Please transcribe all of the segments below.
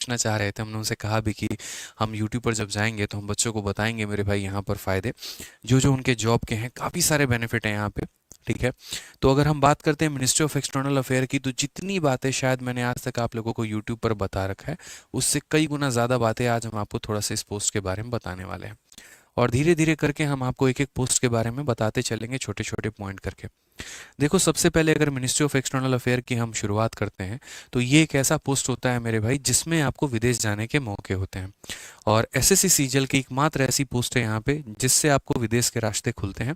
पूछना चाह रहे थे, हमने उनसे कहा भी कि हम यूट्यूब पर जब जाएंगे तो हम बच्चों को बताएंगे मेरे भाई यहाँ पर फ़ायदे जो जो उनके जॉब के हैं, काफ़ी सारे बेनिफिट हैं यहाँ पे। ठीक है। तो अगर हम बात करते हैं मिनिस्ट्री ऑफ एक्सटर्नल अफेयर की, तो जितनी बातें शायद मैंने आज तक आप लोगों को यूट्यूब पर बता रखा है, उससे कई गुना ज़्यादा बातें आज हम आपको थोड़ा सा इस पोस्ट के बारे में बताने वाले हैं। और धीरे धीरे करके हम आपको एक एक पोस्ट के बारे में बताते चलेंगे, छोटे छोटे पॉइंट करके। देखो, सबसे पहले अगर मिनिस्ट्री ऑफ एक्सटर्नल अफेयर की हम शुरुआत करते हैं, तो ये एक ऐसा पोस्ट होता है मेरे भाई जिसमें आपको विदेश जाने के मौके होते हैं। और एसएससी सीजीएल की एकमात्र ऐसी पोस्ट है यहाँ पे जिससे आपको विदेश के रास्ते खुलते हैं,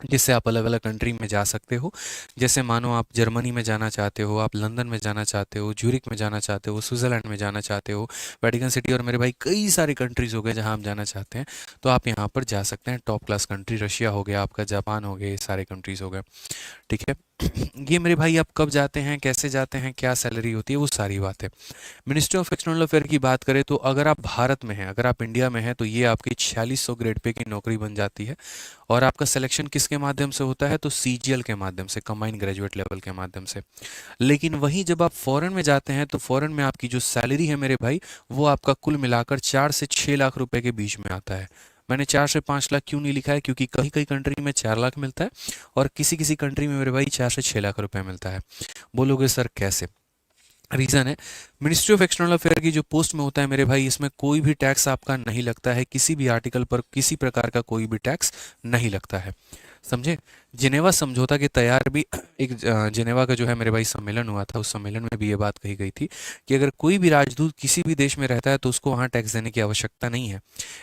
जिससे आप अलग अलग कंट्री में जा सकते हो। जैसे मानो आप जर्मनी में जाना चाहते हो, आप लंदन में जाना चाहते हो, ज्यूरिक में जाना चाहते हो, स्विट्ज़रलैंड में जाना चाहते हो, वेटिकन सिटी, और मेरे भाई कई सारी कंट्रीज़ हो गए जहां आप जाना चाहते हैं, तो आप यहाँ पर जा सकते हैं। टॉप क्लास कंट्री रशिया हो गया आपका, जापान हो गया, ये सारे कंट्रीज़ हो गए। ठीक है। ये मेरे भाई आप कब जाते हैं, कैसे जाते हैं, क्या सैलरी होती है, वो सारी बात है। मिनिस्ट्री ऑफ एक्सटर्नल अफेयर की बात करें तो अगर आप भारत में हैं, अगर आप इंडिया में हैं, तो ये आपकी 4600 ग्रेड पे की नौकरी बन जाती है। और आपका सिलेक्शन किसके माध्यम से होता है, तो सीजीएल के माध्यम से, कंबाइंड ग्रेजुएट लेवल के माध्यम से। लेकिन वहीं जब आप फॉरेन में जाते हैं तो फॉरेन में आपकी जो सैलरी है मेरे भाई, वो आपका कुल मिलाकर 4 से 6 लाख रुपए के बीच में आता है। मैंने 4 से 5 लाख क्यों नहीं लिखा है, क्योंकि कहीं कहीं कंट्री में 4 लाख मिलता है और किसी किसी कंट्री में मेरे भाई 4 से 6 लाख रुपए मिलता है। बोलोगे सर कैसे? रीज़न है, मिनिस्ट्री ऑफ एक्सटर्नल अफेयर की जो पोस्ट में होता है मेरे भाई, इसमें कोई भी टैक्स आपका नहीं लगता है, किसी भी आर्टिकल पर किसी प्रकार का कोई भी टैक्स नहीं लगता है। समझे? जिनेवा समझौता के तैयार भी एक जिनेवा का जो है मेरे भाई सम्मेलन हुआ था, उस सम्मेलन में भी ये बात कही गई थी कि अगर कोई भी राजदूत किसी भी देश में रहता है तो उसको वहाँ टैक्स देने की आवश्यकता नहीं है।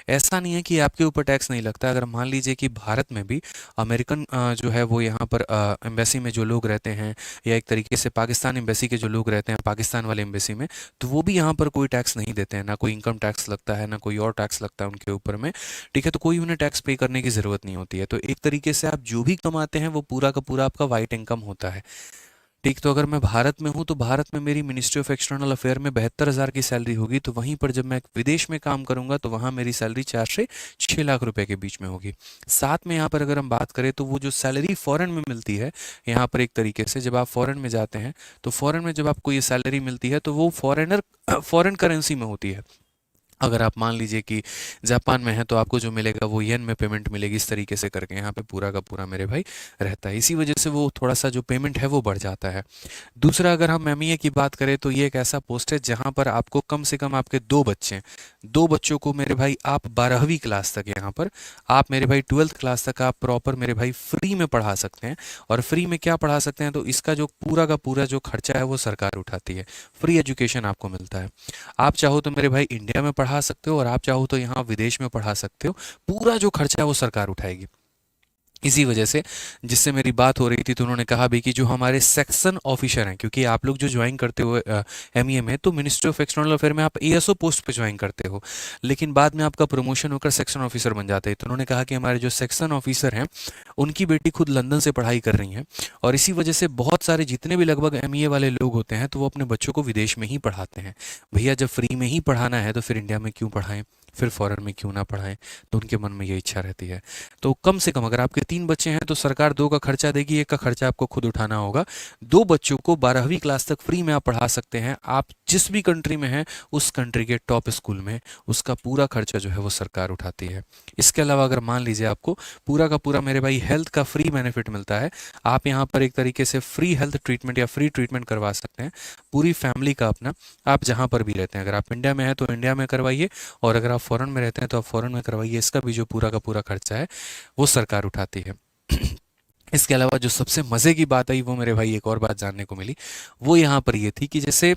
ऐसा नहीं है कि आपके ऊपर टैक्स नहीं लगता। अगर मान लीजिए कि भारत में भी अमेरिकन जो है वो यहाँ पर एम्बेसी में जो लोग रहते हैं, या एक तरीके से पाकिस्तान एम्बेसी के जो लोग रहते हैं पाकिस्तान वाले एम्बेसी में, तो वो भी यहाँ पर कोई टैक्स नहीं देते हैं, ना कोई इनकम टैक्स लगता है, ना कोई और टैक्स लगता है उनके ऊपर में। ठीक है। तो कोई उन्हें टैक्स पे करने की ज़रूरत नहीं होती है। तो एक तरीके से आप जो भी कमाते हैं वो पूरा का पूरा आपका वाइट इनकम होता है। ठीक। तो अगर मैं भारत में हूँ तो भारत में मेरी मिनिस्ट्री ऑफ एक्सटर्नल अफेयर में 72,000 की सैलरी होगी, तो वहीं पर जब मैं विदेश में काम करूंगा तो वहाँ मेरी सैलरी 4 से 6 लाख रुपए के बीच में होगी। साथ में यहाँ पर अगर हम बात करें तो वो जो सैलरी फॉरेन में मिलती है, यहाँ पर एक तरीके से जब आप फॉरेन में जाते हैं तो फॉरेन में जब आपको ये सैलरी मिलती है तो वो फॉरेन करेंसी में होती है। अगर आप मान लीजिए कि जापान में है तो आपको जो मिलेगा वो येन में पेमेंट मिलेगी, इस तरीके से करके यहाँ पे पूरा का पूरा मेरे भाई रहता है। इसी वजह से वो थोड़ा सा जो पेमेंट है वो बढ़ जाता है। दूसरा, अगर हम एमईए की बात करें तो ये एक ऐसा पोस्ट है जहाँ पर आपको कम से कम आपके 2 बच्चे हैं, 2 बच्चों को मेरे भाई आप 12वीं क्लास तक, यहाँ पर आप मेरे भाई 12th क्लास तक आप प्रॉपर मेरे भाई फ्री में पढ़ा सकते हैं। और फ्री में क्या पढ़ा सकते हैं, तो इसका जो पूरा का पूरा जो खर्चा है वो सरकार उठाती है। फ्री एजुकेशन आपको मिलता है। आप चाहो तो मेरे भाई इंडिया में पढ़ा सकते हो और आप चाहो तो यहाँ विदेश में पढ़ा सकते हो। पूरा जो खर्चा है वो सरकार उठाएगी। इसी वजह से, जिससे मेरी बात हो रही थी तो उन्होंने कहा भी कि जो हमारे सेक्शन ऑफिसर हैं, क्योंकि आप लोग जो ज्वाइन करते हो एमईए में, तो मिनिस्ट्री ऑफ एक्सटर्नल अफेयर में आप एएसओ पोस्ट पे ज्वाइन करते हो, लेकिन बाद में आपका प्रमोशन होकर सेक्शन ऑफिसर बन जाते हैं। तो उन्होंने कहा कि हमारे जो सेक्शन ऑफिसर हैं उनकी बेटी खुद लंदन से पढ़ाई कर रही हैं, और इसी वजह से बहुत सारे जितने भी लगभग एमईए वाले लोग होते हैं तो वो अपने बच्चों को विदेश में ही पढ़ाते हैं। भैया जब फ्री में ही पढ़ाना है तो फिर इंडिया में क्यों पढ़ाएं, फिर फॉरेन में क्यों ना पढ़ाएं? तो उनके मन में ये इच्छा रहती है। तो कम से कम अगर आपके 3 बच्चे हैं तो सरकार 2 का खर्चा देगी, 1 का खर्चा आपको खुद उठाना होगा। 2 बच्चों को 12वीं क्लास तक फ्री में आप पढ़ा सकते हैं। आप जिस भी कंट्री में हैं उस कंट्री के टॉप स्कूल में, उसका पूरा खर्चा जो है वो सरकार उठाती है। इसके अलावा अगर मान लीजिए आपको पूरा का पूरा मेरे भाई हेल्थ का फ्री बेनिफिट मिलता है, आप यहाँ पर एक तरीके से फ्री हेल्थ ट्रीटमेंट या फ्री ट्रीटमेंट करवा सकते हैं पूरी फैमिली का अपना, आप जहाँ पर भी रहते हैं। अगर आप इंडिया में हैं तो इंडिया में करवाइए, और अगर आप फॉरेन में रहते हैं तो आप फॉरेन में करवाइए। इसका भी जो पूरा का पूरा खर्चा है वो सरकार उठाती है। इसके अलावा जो सबसे मज़े की बात आई वो मेरे भाई एक और बात जानने को मिली, वो यहाँ पर ये थी कि जैसे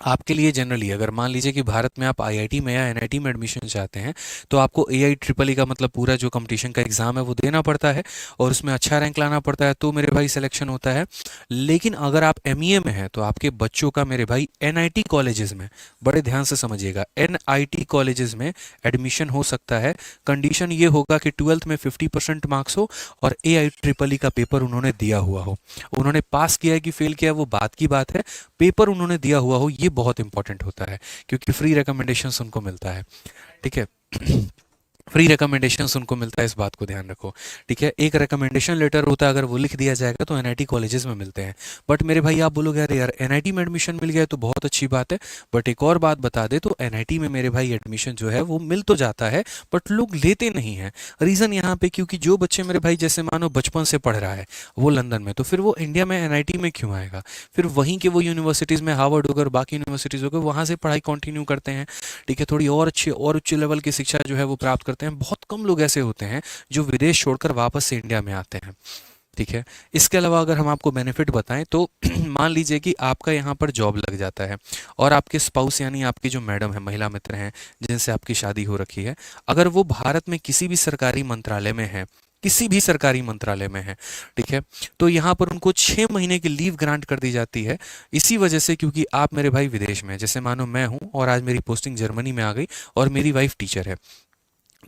आपके लिए जनरली अगर मान लीजिए कि भारत में आप आईआईटी में या एनआईटी में एडमिशन चाहते हैं तो आपको एआई ट्रिपल ई का मतलब पूरा जो कंपटीशन का एग्ज़ाम है वो देना पड़ता है और उसमें अच्छा रैंक लाना पड़ता है, तो मेरे भाई सिलेक्शन होता है। लेकिन अगर आप एमईए में हैं तो आपके बच्चों का मेरे भाई एनआईटी कॉलेजेस में, बड़े ध्यान से समझिएगा, एनआईटी कॉलेजेस में एडमिशन हो सकता है। कंडीशन ये होगा कि 12th में 50% मार्क्स हो और एआई ट्रिपल ई का पेपर उन्होंने दिया हुआ हो। उन्होंने पास किया है कि फेल किया है वो बात की बात है, पेपर उन्होंने दिया हुआ हो ये बहुत इंपॉर्टेंट होता है, क्योंकि फ्री रिकमेंडेशंस उनको मिलता है। ठीक है। फ्री रिकमेंडेशंस उनको मिलता है, इस बात को ध्यान रखो। ठीक है, एक रिकमेंडेशन लेटर होता है, अगर वो लिख दिया जाएगा तो एनआईटी कॉलेजेस में मिलते हैं। बट मेरे भाई आप बोलोगे यार यार एनआईटी में एडमिशन मिल गया है तो बहुत अच्छी बात है, बट एक और बात बता दे, तो एनआईटी में मेरे भाई एडमिशन जो है वो मिल तो जाता है, बट लोग लेते नहीं हैं। रीज़न यहाँ पे क्योंकि जो बच्चे मेरे भाई जैसे मानो बचपन से पढ़ रहा है वो लंदन में, तो फिर वो इंडिया में एनआईटी में क्यों आएगा? फिर वहीं के वो यूनिवर्सिटीज़ में हार्वर्ड होकर बाकी यूनिवर्सिटीज़ होकर वहाँ से पढ़ाई कंटिन्यू करते हैं। ठीक है, थोड़ी और अच्छी और उच्च लेवल की शिक्षा जो है वो प्राप्त करते हैं। बहुत कम लोग ऐसे होते हैं जो विदेश छोड़कर वापस से इंडिया में आते हैं। ठीक है, इसके अलावा अगर हम आपको बेनिफिट बताएं तो मान लीजिए कि आपका यहाँ पर जॉब लग जाता है और आपके स्पाउस यानी आपकी जो मैडम है, महिला मित्र हैं जिनसे आपकी शादी हो रखी है, अगर वो भारत में किसी भी सरकारी मंत्रालय में है, किसी भी सरकारी मंत्रालय में है, ठीक है, तो यहाँ पर उनको 6 महीने की लीव ग्रांट कर दी जाती है। इसी वजह से क्योंकि आप मेरे भाई विदेश में हैं, जैसे मानो मैं हूँ और आज मेरी पोस्टिंग जर्मनी में आ गई और मेरी वाइफ टीचर है,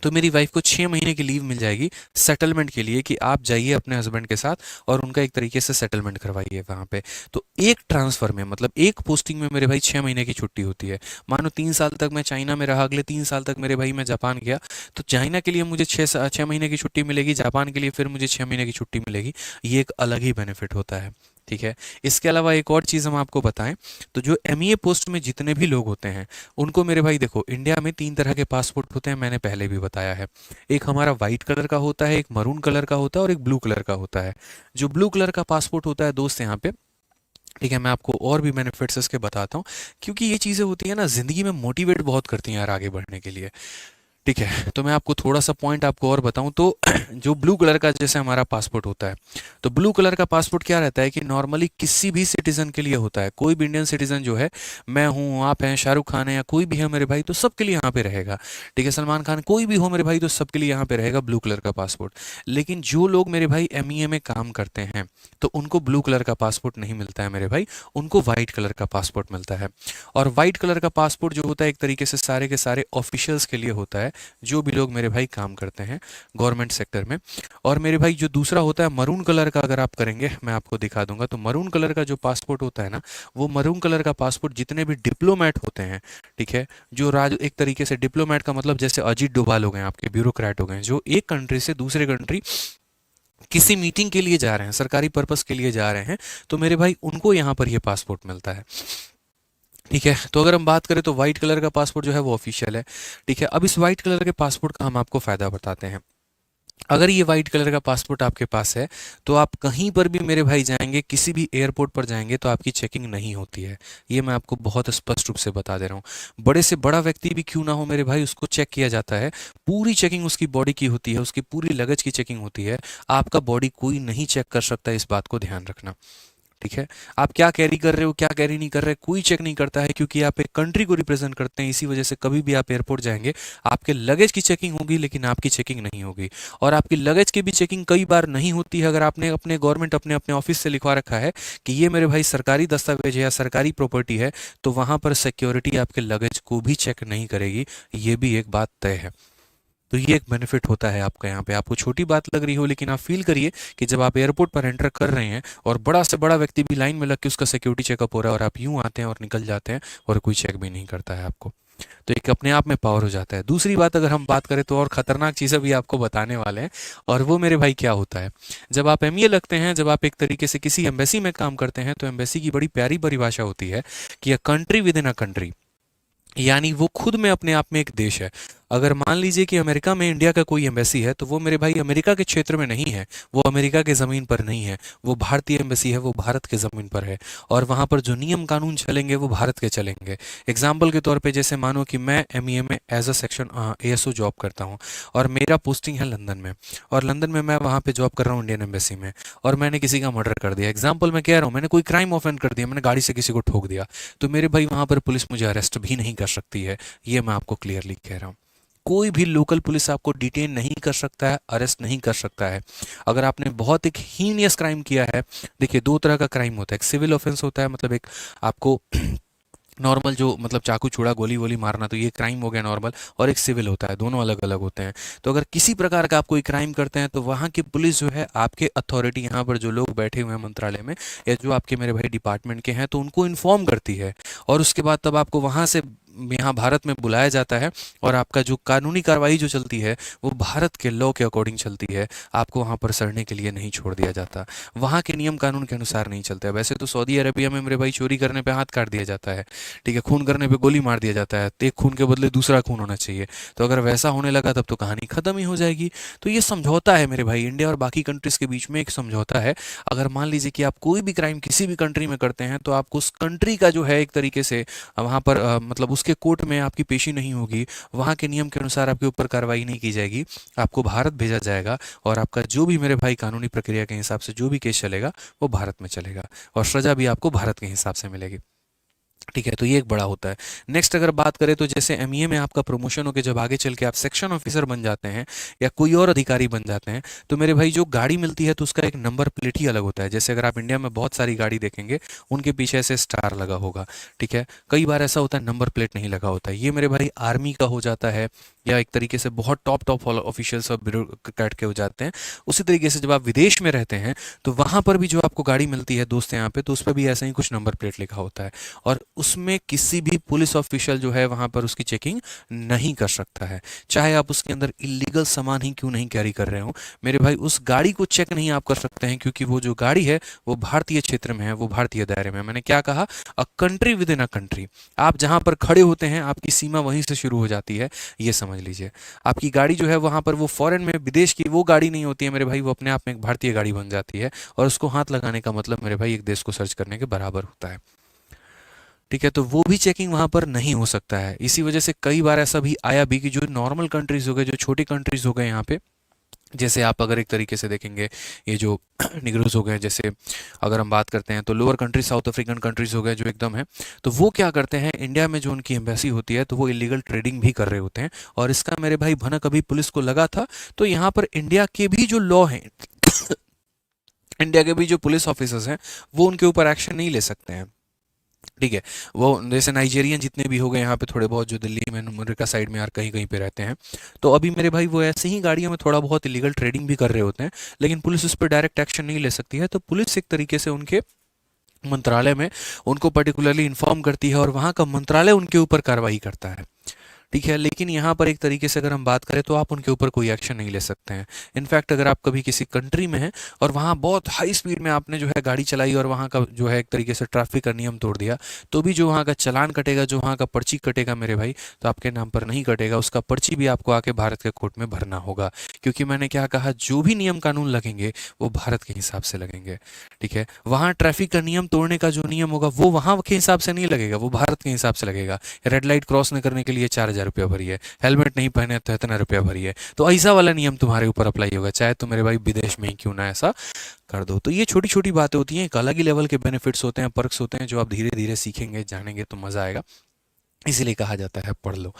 तो मेरी वाइफ को 6 महीने की लीव मिल जाएगी सेटलमेंट के लिए कि आप जाइए अपने हस्बैंड के साथ और उनका एक तरीके से सेटलमेंट करवाइए वहाँ पे। तो एक ट्रांसफ़र में मतलब एक पोस्टिंग में मेरे भाई 6 महीने की छुट्टी होती है। मानो 3 साल तक मैं चाइना में रहा, अगले 3 साल तक मेरे भाई मैं जापान गया, तो चाइना के लिए मुझे 6 महीने की छुट्टी मिलेगी, जापान के लिए फिर मुझे 6 महीने की छुट्टी मिलेगी। ये एक अलग ही बेनिफिट होता है। ठीक है, इसके अलावा एक और चीज़ हम आपको बताएं, तो जो एमईए पोस्ट में जितने भी लोग होते हैं उनको मेरे भाई देखो, इंडिया में 3 तरह के पासपोर्ट होते हैं, मैंने पहले भी बताया है। एक हमारा वाइट कलर का होता है, एक मरून कलर का होता है और एक ब्लू कलर का होता है। जो ब्लू कलर का पासपोर्ट होता है दोस्त यहाँ पे, ठीक है, मैं आपको और भी बेनिफिट्स इसके बताता हूँ, क्योंकि ये चीज़ें होती है ना ज़िंदगी में मोटिवेट बहुत करती हैं यार आगे बढ़ने के लिए। ठीक है, तो मैं आपको थोड़ा सा पॉइंट आपको और बताऊं तो जो ब्लू कलर का जैसे हमारा पासपोर्ट होता है, तो ब्लू कलर का पासपोर्ट क्या रहता है कि नॉर्मली किसी भी सिटीजन के लिए होता है। कोई भी इंडियन सिटीजन जो है, मैं हूँ, आप हैं, शाहरुख खान है या कोई भी है मेरे भाई, तो सबके लिए यहाँ पे रहेगा। ठीक है, सलमान खान, कोई भी हो मेरे भाई, तो सबके लिए यहाँ पे रहेगा ब्लू कलर का पासपोर्ट। लेकिन जो लोग मेरे भाई एमईए में काम करते हैं तो उनको ब्लू कलर का पासपोर्ट नहीं मिलता है मेरे भाई, उनको वाइट कलर का पासपोर्ट मिलता है। और वाइट कलर का पासपोर्ट जो होता है एक तरीके से सारे के सारे ऑफिशियल्स के लिए होता है, जो भी लोग मेरे भाई काम करते हैं गवर्नमेंट सेक्टर में। और मेरे भाई जो दूसरा होता है मरून कलर का, अगर आप करेंगे मैं आपको दिखा दूंगा, तो मरून कलर का जो पासपोर्ट होता है ना, वो मरून कलर का पासपोर्ट जितने भी डिप्लोमेट होते हैं, ठीक है, जो राज एक तरीके से डिप्लोमेट का मतलब जैसे अजीत डोभाल हो गए, आपके ब्यूरोक्रेट हो गए, जो एक कंट्री से दूसरे कंट्री किसी मीटिंग के लिए जा रहे हैं, सरकारी पर्पस के लिए जा रहे हैं, तो मेरे भाई उनको यहाँ पर ये पासपोर्ट मिलता है। ठीक है, तो अगर हम बात करें तो व्हाइट कलर का पासपोर्ट जो है वो ऑफिशियल है। ठीक है, अब इस व्हाइट कलर के पासपोर्ट का हम आपको फ़ायदा बताते हैं। अगर ये व्हाइट कलर का पासपोर्ट आपके पास है तो आप कहीं पर भी मेरे भाई जाएंगे, किसी भी एयरपोर्ट पर जाएंगे तो आपकी चेकिंग नहीं होती है। ये मैं आपको बहुत स्पष्ट रूप से बता दे रहा हूँ। बड़े से बड़ा व्यक्ति भी क्यों ना हो मेरे भाई, उसको चेक किया जाता है, पूरी चेकिंग उसकी बॉडी की होती है, उसकी पूरी लगेज की चेकिंग होती है। आपका बॉडी कोई नहीं चेक कर सकता, इस बात को ध्यान रखना। ठीक है, आप क्या कैरी कर रहे हो, क्या कैरी नहीं कर रहे, कोई चेक नहीं करता है, क्योंकि आप एक कंट्री को रिप्रेजेंट करते हैं। इसी वजह से कभी भी आप एयरपोर्ट जाएंगे, आपके लगेज की चेकिंग होगी लेकिन आपकी चेकिंग नहीं होगी। और आपकी लगेज की भी चेकिंग कई बार नहीं होती है, अगर आपने अपने गवर्नमेंट अपने अपने ऑफिस से लिखवा रखा है कि ये मेरे भाई सरकारी दस्तावेज है या सरकारी प्रॉपर्टी है, तो वहां पर सिक्योरिटी आपके लगेज को भी चेक नहीं करेगी। ये भी एक बात तय है। तो ये एक बेनिफिट होता है आपका यहाँ पे। आपको छोटी बात लग रही हो, लेकिन आप फील करिए कि जब आप एयरपोर्ट पर एंटर कर रहे हैं और बड़ा से बड़ा व्यक्ति भी लाइन में लग के उसका सिक्योरिटी चेकअप हो रहा है और आप यूं आते हैं और निकल जाते हैं और कोई चेक भी नहीं करता है आपको, तो एक अपने आप में पावर हो जाता है। दूसरी बात अगर हम बात करें तो और खतरनाक चीज़ें भी आपको बताने वाले हैं, और वो मेरे भाई क्या होता है, जब आप एमईए लगते हैं, जब आप एक तरीके से किसी एम्बेसी में काम करते हैं, तो एम्बेसी की बड़ी प्यारी परिभाषा होती है कि a country with in a country, यानी वो खुद में अपने आप में एक देश है। अगर मान लीजिए कि अमेरिका में इंडिया का कोई एम्बेसी है, तो वो मेरे भाई अमेरिका के क्षेत्र में नहीं है, वो अमेरिका के ज़मीन पर नहीं है, वो भारतीय एम्बेसी है, वो भारत के ज़मीन पर है। और वहाँ पर जो नियम कानून चलेंगे वो भारत के चलेंगे। एग्जाम्पल के तौर पे जैसे मानो कि मैं एमईए में as a section ASO job करता हूँ और मेरा पोस्टिंग है लंदन में, और लंदन में मैं वहाँ पे जॉब कर रहा हूँ इंडियन एम्बेसी में, और मैंने किसी का मर्डर कर दिया, एग्जाम्पल मैं कह रहा हूँ, मैंने कोई क्राइम ऑफेंड कर दिया, मैंने गाड़ी से किसी को ठोक दिया, तो मेरे भाई वहाँ पर पुलिस मुझे अरेस्ट भी नहीं कर सकती है। ये मैं आपको क्लियरली कह रहा हूँ। कोई भी लोकल पुलिस आपको डिटेन नहीं कर सकता है, अरेस्ट नहीं कर सकता है। अगर आपने बहुत एक हीनियस क्राइम किया है, देखिए 2 तरह का क्राइम होता है, एक सिविल ऑफेंस होता है, मतलब एक आपको नॉर्मल जो मतलब चाकू छुड़ा गोली वोली मारना, तो ये क्राइम हो गया नॉर्मल, और एक सिविल होता है, दोनों अलग अलग होते हैं। तो अगर किसी प्रकार का आप कोई क्राइम करते हैं तो वहाँ की पुलिस जो है, आपके अथॉरिटी यहाँ पर जो लोग बैठे हुए हैं मंत्रालय में या जो आपके मेरे भाई डिपार्टमेंट के हैं, तो उनको इन्फॉर्म करती है, और उसके बाद तब आपको वहाँ से यहाँ भारत में बुलाया जाता है और आपका जो कानूनी कार्रवाई जो चलती है वो भारत के लॉ के अकॉर्डिंग चलती है। आपको वहाँ पर सड़ने के लिए नहीं छोड़ दिया जाता, वहाँ के नियम कानून के अनुसार नहीं चलते हैं। वैसे तो सऊदी अरेबिया में मेरे भाई चोरी करने पे हाथ काट दिया जाता है, ठीक है, खून करने पे गोली मार दिया जाता है, तो एक खून के बदले दूसरा खून होना चाहिए। तो अगर वैसा होने लगा तब तो कहानी खत्म ही हो जाएगी। तो ये समझौता है मेरे भाई, इंडिया और बाकी कंट्रीज के बीच में एक समझौता है। अगर मान लीजिए कि आप कोई भी क्राइम किसी भी कंट्री में करते हैं तो आपको उस कंट्री का जो है एक तरीके से वहाँ पर मतलब उसके कोर्ट में आपकी पेशी नहीं होगी, वहाँ के नियम के अनुसार आपके ऊपर कार्रवाई नहीं की जाएगी, आपको भारत भेजा जाएगा और आपका जो भी मेरे भाई कानूनी प्रक्रिया के हिसाब से जो भी केस चलेगा वो भारत में चलेगा और सजा भी आपको भारत के हिसाब से मिलेगी। ठीक है, तो ये एक बड़ा होता है। नेक्स्ट अगर बात करें तो जैसे एमईए में आपका प्रमोशन होकर जब आगे चल के आप सेक्शन ऑफिसर बन जाते हैं या कोई और अधिकारी बन जाते हैं तो मेरे भाई जो गाड़ी मिलती है तो उसका एक नंबर प्लेट ही अलग होता है। जैसे अगर आप इंडिया में बहुत सारी गाड़ी देखेंगे उनके पीछे ऐसे स्टार लगा होगा, ठीक है, कई बार ऐसा होता है नंबर प्लेट नहीं लगा होता है। ये मेरे भाई आर्मी का हो जाता है या एक तरीके से बहुत टॉप टॉप ऑफिशियल्स और ब्यूरोक्रेट के हो जाते हैं। उसी तरीके से जब आप विदेश में रहते हैं तो वहाँ पर भी जो आपको गाड़ी मिलती है दोस्त यहाँ पे, तो उस पर भी ऐसा ही कुछ नंबर प्लेट लिखा होता है और उसमें किसी भी पुलिस ऑफिशियल जो है वहां पर उसकी चेकिंग नहीं कर सकता है, चाहे आप उसके अंदर इलीगल सामान ही क्यों नहीं कैरी कर रहे हो। मेरे भाई उस गाड़ी को चेक नहीं आप कर सकते हैं क्योंकि वो जो गाड़ी है वो भारतीय क्षेत्र में है, वो भारतीय दायरे में है। मैंने क्या कहा, a country with in a country. आप जहां पर खड़े होते हैं आपकी सीमा वहीं से शुरू हो जाती है, ये समझ लीजिए। आपकी गाड़ी जो है वहां पर वो फॉरेन में विदेश की वो गाड़ी नहीं होती है मेरे भाई, वो अपने आप में एक भारतीय गाड़ी बन जाती है और उसको हाथ लगाने का मतलब मेरे भाई एक देश को सर्च करने के बराबर होता है। ठीक है, तो वो भी चेकिंग वहाँ पर नहीं हो सकता है। इसी वजह से कई बार ऐसा भी आया भी कि जो नॉर्मल कंट्रीज हो गए, जो छोटी कंट्रीज हो गए यहाँ पे, जैसे आप अगर एक तरीके से देखेंगे ये जो निग्रोज हो गए, जैसे अगर हम बात करते हैं तो lower countries south African countries हो गए जो एकदम है, तो वो क्या करते हैं इंडिया में जो उनकी एम्बेसी होती है तो वो इलीगल ट्रेडिंग भी कर रहे होते हैं और इसका मेरे भाई भनक अभी पुलिस को लगा था। तो यहाँ पर इंडिया के भी जो लॉ हैं इंडिया के भी जो पुलिस ऑफिसर्स हैं वो उनके ऊपर एक्शन नहीं ले सकते हैं। ठीक है, वो जैसे नाइजीरियन जितने भी हो गए यहाँ पे थोड़े बहुत जो दिल्ली में अमेरिका साइड में यार कहीं कहीं पे रहते हैं, तो अभी मेरे भाई वो ऐसे ही गाड़ियों में थोड़ा बहुत इलीगल ट्रेडिंग भी कर रहे होते हैं, लेकिन पुलिस उस पर डायरेक्ट एक्शन नहीं ले सकती है। तो पुलिस एक तरीके से उनके मंत्रालय में उनको पर्टिकुलरली इन्फॉर्म करती है और वहाँ का मंत्रालय उनके ऊपर कार्रवाई करता है। ठीक है, लेकिन यहाँ पर एक तरीके से अगर हम बात करें तो आप उनके ऊपर कोई एक्शन नहीं ले सकते हैं। इनफैक्ट अगर आप कभी किसी कंट्री में हैं और वहाँ बहुत हाई स्पीड में आपने जो है गाड़ी चलाई और वहाँ का जो है एक तरीके से ट्रैफिक का नियम तोड़ दिया, तो भी जो वहाँ का चालान कटेगा, जो वहाँ का पर्ची कटेगा मेरे भाई, तो आपके नाम पर नहीं कटेगा, उसका पर्ची भी आपको आके भारत के कोर्ट में भरना होगा। क्योंकि मैंने क्या कहा, जो भी नियम कानून लगेंगे वो भारत के हिसाब से लगेंगे। ठीक है, वहाँ ट्रैफिक का नियम तोड़ने का जो नियम होगा वो वहाँ के हिसाब से नहीं लगेगा, वो भारत के हिसाब से लगेगा। रेड लाइट क्रॉस न करने के लिए 4,000 रुपया भरिए, हेलमेट नहीं पहने तो इतना रुपया भरिए, तो ऐसा वाला नियम तुम्हारे ऊपर अप्लाई होगा, चाहे तो मेरे भाई विदेश में ही क्यों ना ऐसा कर दो। तो ये छोटी छोटी बातें होती हैं, एक अलग ही लेवल के बेनिफिट्स होते हैं, पर्क्स होते हैं, जो आप धीरे धीरे सीखेंगे जानेंगे तो मजा आएगा। इसीलिए कहा जाता है पढ़ लो।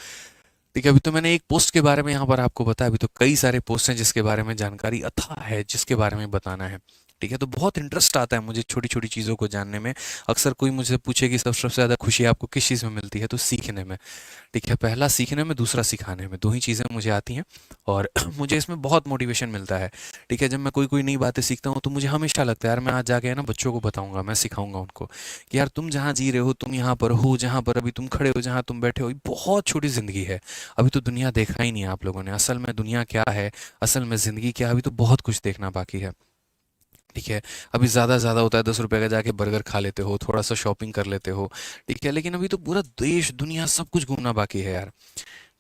ठीक है, अभी तो मैंने एक पोस्ट के बारे में यहाँ पर आपको बताया, अभी तो कई सारे पोस्ट हैं जिसके बारे में जानकारी अथाह है, जिसके बारे में बताना है। ठीक है, तो बहुत इंटरेस्ट आता है मुझे छोटी छोटी चीज़ों को जानने में। अक्सर कोई मुझे पूछे कि सबसे ज़्यादा खुशी आपको किस चीज़ में मिलती है, तो सीखने में। ठीक है, पहला सीखने में, दूसरा सिखाने में, दो ही चीज़ें मुझे आती हैं और मुझे इसमें बहुत मोटिवेशन मिलता है। ठीक है, जब मैं कोई कोई नई बातें सीखता हूँ तो मुझे हमेशा लगता है यार मैं आज जाके है ना बच्चों को बताऊंगा, मैं सिखाऊंगा उनको कि यार तुम जहाँ जी रहे हो, तुम यहाँ पर हो, जहाँ पर अभी तुम खड़े हो, जहाँ तुम बैठे हो, ये बहुत छोटी ज़िंदगी है। अभी तो दुनिया देखा ही नहीं है आप लोगों ने, असल में दुनिया क्या है, असल में ज़िंदगी क्या है, अभी तो बहुत कुछ देखना बाकी है। ठीक है, अभी ज़्यादा ज़्यादा होता है 10 रुपए का जाके बर्गर खा लेते हो, थोड़ा सा शॉपिंग कर लेते हो। ठीक है, लेकिन अभी तो पूरा देश दुनिया सब कुछ घूमना बाकी है यार।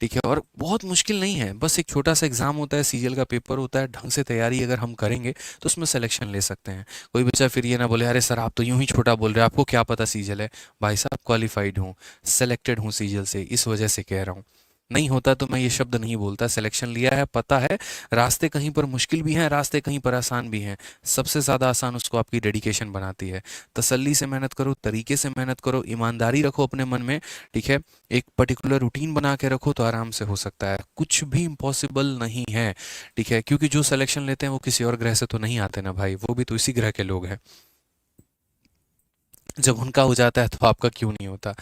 ठीक है, और बहुत मुश्किल नहीं है, बस एक छोटा सा एग्जाम होता है, सीजीएल का पेपर होता है, ढंग से तैयारी अगर हम करेंगे तो उसमें सिलेक्शन ले सकते हैं। कोई बच्चा फिर ये ना बोले अरे सर आप तो यूं ही छोटा बोल रहे हैं, आपको क्या पता सीजीएल है। भाई साहब क्वालिफाइड हूँ, सेलेक्टेड हूँ सीजीएल से, इस वजह से कह रहा हूँ। नहीं होता तो मैं ये शब्द नहीं बोलता, सिलेक्शन लिया है, पता है रास्ते कहीं पर मुश्किल भी हैं, रास्ते कहीं पर आसान भी हैं। सबसे ज़्यादा आसान उसको आपकी डेडिकेशन बनाती है। तसल्ली से मेहनत करो, तरीके से मेहनत करो, ईमानदारी रखो अपने मन में। ठीक है, एक पर्टिकुलर रूटीन बना के रखो तो आराम से हो सकता है, कुछ भी इम्पॉसिबल नहीं है। ठीक है, क्योंकि जो सिलेक्शन लेते हैं वो किसी और ग्रह से तो नहीं आते ना भाई, वो भी तो इसी ग्रह के लोग हैं। जब उनका हो जाता है तो आपका क्यों नहीं होता।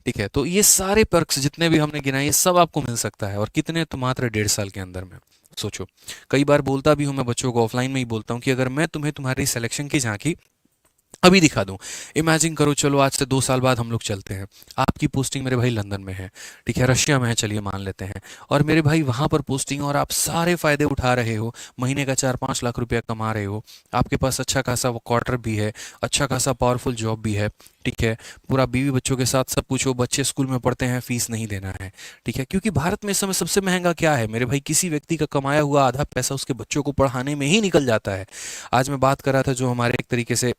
ठीक है, तो ये सारे पर्क्स जितने भी हमने गिनाए ये सब आपको मिल सकता है, और कितने, तो मात्र 1.5 साल के अंदर में। सोचो, कई बार बोलता भी हूँ मैं बच्चों को, ऑफलाइन में ही बोलता हूँ कि अगर मैं तुम्हें तुम्हारी सिलेक्शन की झांकी अभी दिखा दूं। इमेजिन करो, चलो आज से 2 साल बाद हम लोग चलते हैं। आपकी पोस्टिंग मेरे भाई लंदन में है, ठीक है, रशिया में है, चलिए मान लेते हैं। और मेरे भाई वहाँ पर पोस्टिंग, और आप सारे फायदे उठा रहे हो, महीने का 4-5 लाख रुपया कमा रहे हो, आपके पास अच्छा खासा वो क्वार्टर भी है, अच्छा खासा पावरफुल जॉब भी है, ठीक है, पूरा बीवी बच्चों के साथ सब कुछ हो, बच्चे स्कूल में पढ़ते हैं, फीस नहीं देना है, ठीक है। क्योंकि भारत में इस समय सबसे महंगा क्या है मेरे भाई? किसी व्यक्ति का कमाया हुआ आधा पैसा उसके बच्चों को पढ़ाने में ही निकल जाता है। आज मैं बात कर रहा था, जो हमारे एक तरीके से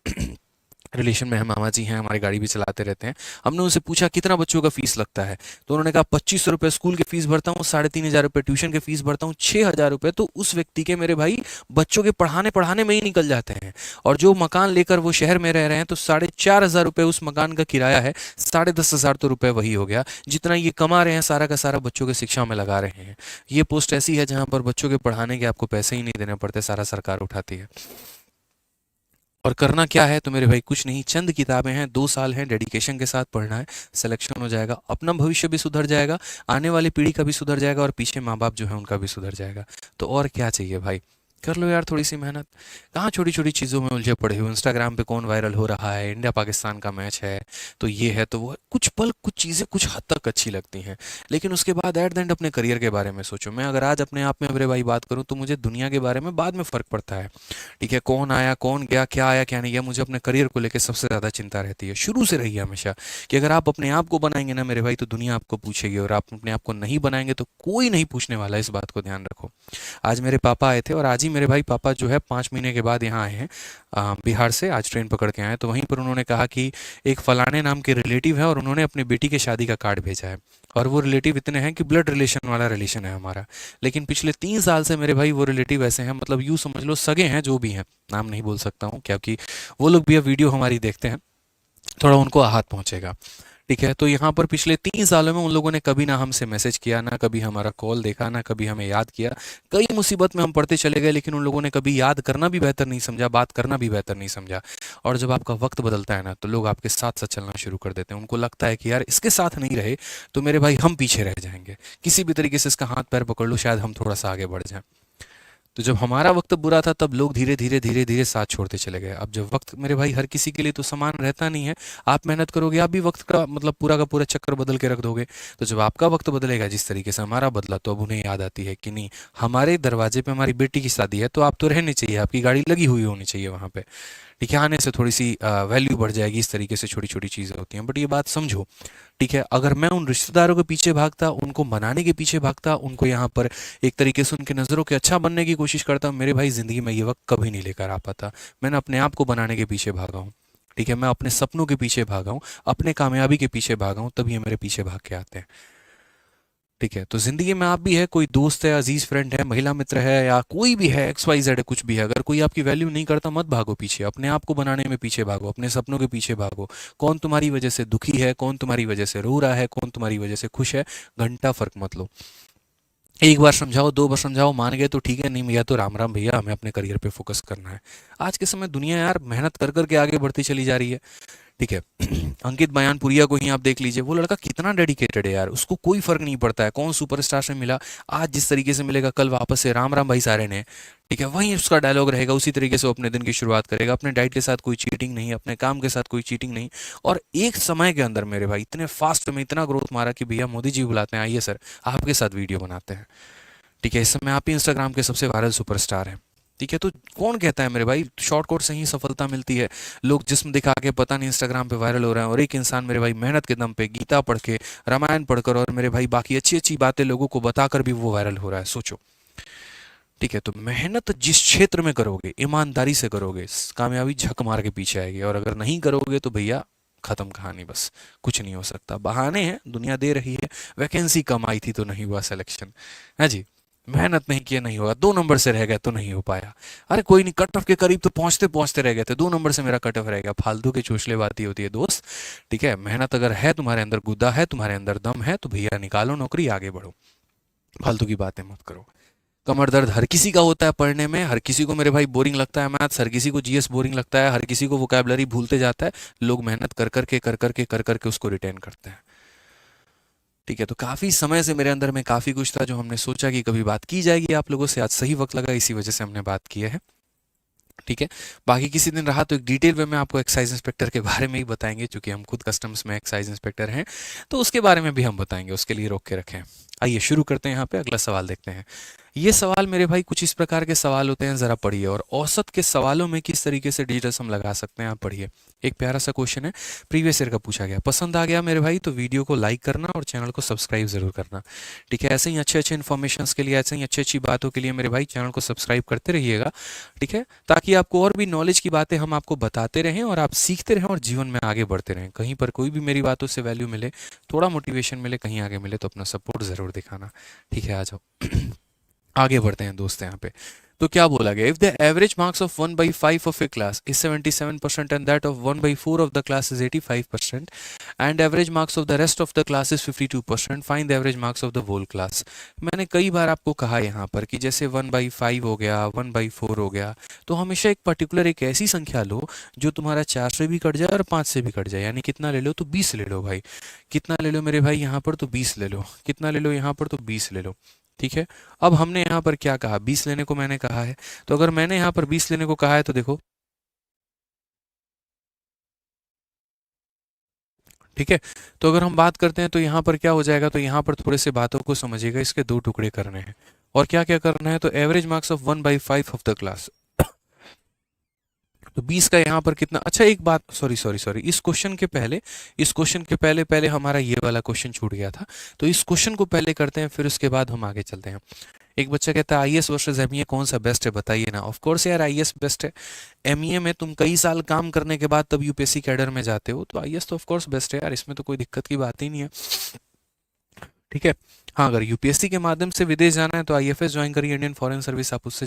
रिलेशन में है, मामा जी हैं, हमारी गाड़ी भी चलाते रहते हैं। हमने उनसे पूछा कितना बच्चों का फीस लगता है, तो उन्होंने कहा 2500 रुपये स्कूल के फीस भरता हूँ, 3500 रुपये ट्यूशन के फीस भरता हूँ, 6000 रुपये तो उस व्यक्ति के मेरे भाई बच्चों के पढ़ाने पढ़ाने में ही निकल जाते हैं। और जो मकान लेकर वो शहर में रह रहे हैं, तो 4500 रुपये उस मकान का किराया है, 10,500 तो रुपये वही हो गया। जितना ये कमा रहे हैं सारा का सारा बच्चों की शिक्षा में लगा रहे हैं। ये पोस्ट ऐसी है जहाँ पर बच्चों के पढ़ाने के आपको पैसे ही नहीं देने पड़ते, सारा सरकार उठाती है। और करना क्या है तो मेरे भाई कुछ नहीं, चंद किताबें हैं, 2 साल हैं, डेडिकेशन के साथ पढ़ना है, सिलेक्शन हो जाएगा, अपना भविष्य भी सुधर जाएगा, आने वाली पीढ़ी का भी सुधर जाएगा, और पीछे माँ बाप जो है उनका भी सुधर जाएगा। तो और क्या चाहिए भाई? कर लो यार थोड़ी सी मेहनत। कहाँ छोटी छोटी चीज़ों में उलझे पड़े हो? इंस्टाग्राम पे कौन वायरल हो रहा है, इंडिया पाकिस्तान का मैच है तो ये है तो वो है। कुछ पल कुछ चीज़ें कुछ हद तक अच्छी लगती हैं, लेकिन उसके बाद एट द एंड अपने करियर के बारे में सोचो। मैं अगर आज अपने आप में मेरे भाई बात करूँ तो मुझे दुनिया के बारे में बाद में फ़र्क पड़ता है, ठीक है, कौन आया कौन गया, क्या आया क्या नहीं गया, मुझे अपने करियर को लेकर सबसे ज़्यादा चिंता रहती है, शुरू से रही है हमेशा। कि अगर आप अपने आप को बनाएंगे ना मेरे भाई, तो दुनिया आपको पूछेगी, और आप अपने आप को नहीं बनाएंगे तो कोई नहीं पूछने वाला, इस बात को ध्यान रखो। आज मेरे पापा आए थे, और आज ही मेरे भाई पापा जो है 5 महीने के बाद यहाँ आए हैं, बिहार से, आज ट्रेन पकड़ के आए हैं। तो वहीं पर उन्होंने कहा कि एक फलाने नाम के रिलेटिव है, और उन्होंने अपनी बेटी के शादी का कार्ड भेजा है। और वो रिलेटिव इतने हैं कि ब्लड रिलेशन वाला रिलेशन है हमारा। लेकिन पिछले 3 साल से मेरे भाई वो रिलेटिव ऐसे हैं, मतलब यूँ समझ लो सगे हैं जो भी हैं, नाम नहीं बोल सकता हूँ क्योंकि वो लोग भी अब वीडियो हमारी देखते हैं, थोड़ा उनको आहत पहुंचेगा, ठीक है। तो यहाँ पर पिछले 3 सालों में उन लोगों ने कभी ना हमसे मैसेज किया, ना कभी हमारा कॉल देखा, ना कभी हमें याद किया। कई मुसीबत में हम पड़ते चले गए, लेकिन उन लोगों ने कभी याद करना भी बेहतर नहीं समझा, बात करना भी बेहतर नहीं समझा। और जब आपका वक्त बदलता है ना, तो लोग आपके साथ साथ चलना शुरू कर देते हैं। उनको लगता है कि यार इसके साथ नहीं रहे तो मेरे भाई हम पीछे रह जाएंगे, किसी भी तरीके से इसका हाथ पैर पकड़ लो, शायद हम थोड़ा सा आगे बढ़ जाएं। तो जब हमारा वक्त बुरा था तब लोग धीरे धीरे धीरे धीरे साथ छोड़ते चले गए। अब जब वक्त मेरे भाई हर किसी के लिए तो समान रहता नहीं है, आप मेहनत करोगे आप भी वक्त का मतलब पूरा का पूरा चक्कर बदल के रख दोगे। तो जब आपका वक्त बदलेगा जिस तरीके से हमारा बदला, तो अब उन्हें याद आती है कि नहीं, हमारे दरवाजे पे हमारी बेटी की शादी है तो आप तो रहने चाहिए, आपकी गाड़ी लगी हुई होनी चाहिए वहाँ पे, ठीक है, आने से थोड़ी सी वैल्यू बढ़ जाएगी। इस तरीके से छोटी छोटी चीज़ें होती हैं, बट ये बात समझो, ठीक है। अगर मैं उन रिश्तेदारों के पीछे भागता, उनको मनाने के पीछे भागता, उनको यहाँ पर एक तरीके से उनके नज़रों के अच्छा बनने की कोशिश करता, मेरे भाई ज़िंदगी में ये वक्त कभी नहीं लेकर आ पाता। मैंने अपने आप को बनाने के पीछे भागा हूँ, ठीक है, मैं अपने सपनों के पीछे भागा हूँ, अपने कामयाबी के पीछे भागा हूँ, तभी ये मेरे पीछे भाग के आते हैं, ठीक है। तो ज़िंदगी में आप भी है, कोई दोस्त है, अजीज़ फ्रेंड है, महिला मित्र है, या कोई भी है, एक्स वाई जेड है, कुछ भी है, अगर कोई आपकी वैल्यू नहीं करता, मत भागो पीछे, अपने आप को बनाने में पीछे भागो, अपने सपनों के पीछे भागो। कौन तुम्हारी वजह से दुखी है, कौन तुम्हारी वजह से रो रहा है, कौन तुम्हारी वजह से खुश है, घंटा फर्क मत लो। एक बार समझाओ, 2 बार समझाओ, मान गए तो ठीक है, नहीं भैया तो राम राम भैया, हमें अपने करियर पे फोकस करना है। आज के समय दुनिया यार मेहनत कर करके आगे बढ़ती चली जा रही है, ठीक है। अंकित बयानपुरिया को ही आप देख लीजिए, वो लड़का कितना डेडिकेटेड है यार, उसको कोई फर्क नहीं पड़ता है कौन सुपरस्टार से मिला, आज जिस तरीके से मिलेगा कल वापस से राम राम भाई सारे ने, ठीक है, वही उसका डायलॉग रहेगा, उसी तरीके से वो अपने दिन की शुरुआत करेगा। अपने डाइट के साथ कोई चीटिंग नहीं, अपने काम के साथ कोई चीटिंग नहीं। और एक समय के अंदर मेरे भाई इतने फास्ट में इतना ग्रोथ मारा कि भैया मोदी जी बुलाते हैं, आइए सर आपके साथ वीडियो बनाते हैं, ठीक है। इस समय आप ही इंस्टाग्राम के सबसे वायरल सुपरस्टार हैं, ठीक है। तो कौन कहता है मेरे भाई शॉर्टकट से ही सफलता मिलती है? लोग जिस्म दिखा के पता नहीं इंस्टाग्राम पे वायरल हो रहे हैं, और एक इंसान मेरे भाई मेहनत के दम पे गीता पढ़ के, रामायण पढ़कर, और मेरे भाई बाकी अच्छी अच्छी बातें लोगों को बताकर भी वो वायरल हो रहा है, सोचो, ठीक है। तो मेहनत जिस क्षेत्र में करोगे, ईमानदारी से करोगे, कामयाबी झक मार के पीछे आएगी, और अगर नहीं करोगे तो भैया खत्म कहानी, बस कुछ नहीं हो सकता। बहाने हैं, दुनिया दे रही है, वैकेंसी कम आई थी तो नहीं हुआ सिलेक्शन, है जी, मेहनत नहीं किया नहीं होगा, 2 नंबर से रह गया तो नहीं हो पाया, अरे कोई नहीं, कट ऑफ के करीब तो पहुंचते पहुंचते रह गए थे, 2 नंबर से मेरा कट ऑफ रह गया, फालतू की चोचलेबाजी होती है दोस्त, ठीक है। मेहनत अगर है तुम्हारे अंदर, गुद्दा है तुम्हारे अंदर, दम है, तो भैया निकालो नौकरी, आगे बढ़ो, फालतू की बातें मत करो। कमर दर्द हर किसी का होता है पढ़ने में, हर किसी को मेरे भाई बोरिंग लगता है मैथ्स, हर किसी को जीएस बोरिंग लगता है, हर किसी को वोकैबलरी भूलते जाता है। लोग मेहनत कर करके उसको रिटेन करते हैं, ठीक है। तो काफ़ी समय से मेरे अंदर में काफ़ी कुछ था जो हमने सोचा कि कभी बात की जाएगी आप लोगों से, आज सही वक्त लगा, इसी वजह से हमने बात की है। ठीक है। बाकी किसी दिन रहा तो एक डिटेल में आपको एक्साइज इंस्पेक्टर के बारे में ही बताएंगे, क्योंकि हम खुद कस्टम्स में एक्साइज इंस्पेक्टर हैं, तो उसके बारे में भी हम बताएंगे, उसके लिए रोक के रखें। आइए शुरू करते हैं, यहाँ पे अगला सवाल देखते हैं। ये सवाल मेरे भाई कुछ इस प्रकार के सवाल होते हैं, जरा पढ़िए। और औसत के सवालों में किस तरीके से डिजिटल्स हम लगा सकते हैं, आप पढ़िए। एक प्यारा सा क्वेश्चन है, प्रीवियस ईयर का पूछा गया। पसंद आ गया मेरे भाई तो वीडियो को लाइक करना और चैनल को सब्सक्राइब जरूर करना। ठीक है, ऐसे ही अच्छे अच्छे इन्फॉर्मेशन के लिए, ऐसे ही अच्छी अच्छी बातों के लिए मेरे भाई चैनल को सब्सक्राइब करते रहिएगा। ठीक है, ताकि आपको और भी नॉलेज की बातें हम आपको बताते रहें और आप सीखते रहें और जीवन में आगे बढ़ते रहें। कहीं पर कोई भी मेरी बातों से वैल्यू मिले, थोड़ा मोटिवेशन मिले, कहीं आगे मिले, तो अपना सपोर्ट ज़रूर दिखाना। ठीक है, आ जाओ। आगे बढ़ते हैं दोस्त यहाँ पे। तो क्या बोला गया, if the average marks of 1/5 of a class is 77% and that of 1/4 of the class is 85% and average marks of the rest of the class is 52%, find the average marks of the whole class. मैंने कई बार आपको कहा यहाँ पर कि जैसे 1/5 हो गया, 1/4 हो गया, तो हमेशा एक पर्टिकुलर एक ऐसी संख्या लो जो तुम्हारा 4 से भी कट जाए और 5 से भी कट जाए। यानी कितना ले लो, तो 20 ले लो भाई। कितना ले लो मेरे भाई यहाँ पर, तो 20 ले लो। कितना ले लो यहाँ पर, तो 20 ले लो। ठीक है, अब हमने यहाँ पर क्या कहा, 20 लेने को मैंने कहा है। तो अगर मैंने यहाँ पर 20 लेने को कहा है तो देखो, ठीक है। तो अगर हम बात करते हैं तो यहाँ पर क्या हो जाएगा, तो यहाँ पर थोड़े से बातों को समझिएगा, इसके दो टुकड़े करने हैं। और क्या क्या करना है, तो average marks of 1/5 of the class. तो 20 का यहाँ पर कितना, अच्छा एक बात, सॉरी सॉरी सॉरी, इस क्वेश्चन के पहले पहले हमारा ये वाला क्वेश्चन छूट गया था। तो इस क्वेश्चन को पहले करते हैं, फिर उसके बाद हम आगे चलते हैं। एक बच्चा कहता है आईएएस वर्सेस एमईए कौन सा बेस्ट है, बताइए ना। ऑफ कोर्स यार, आईएएस बेस्ट है। एमईए में तुम कई साल काम करने के बाद तब यूपीएससी कैडर में जाते हो, तो आईएएस तो ऑफ कोर्स बेस्ट है यार, इसमें तो कोई दिक्कत की बात ही नहीं है। ठीक है। हाँ, अगर यूपीएससी के माध्यम से विदेश जाना है तो आईएफएस ज्वाइन करिए, इंडियन फॉरेन सर्विस, आप उससे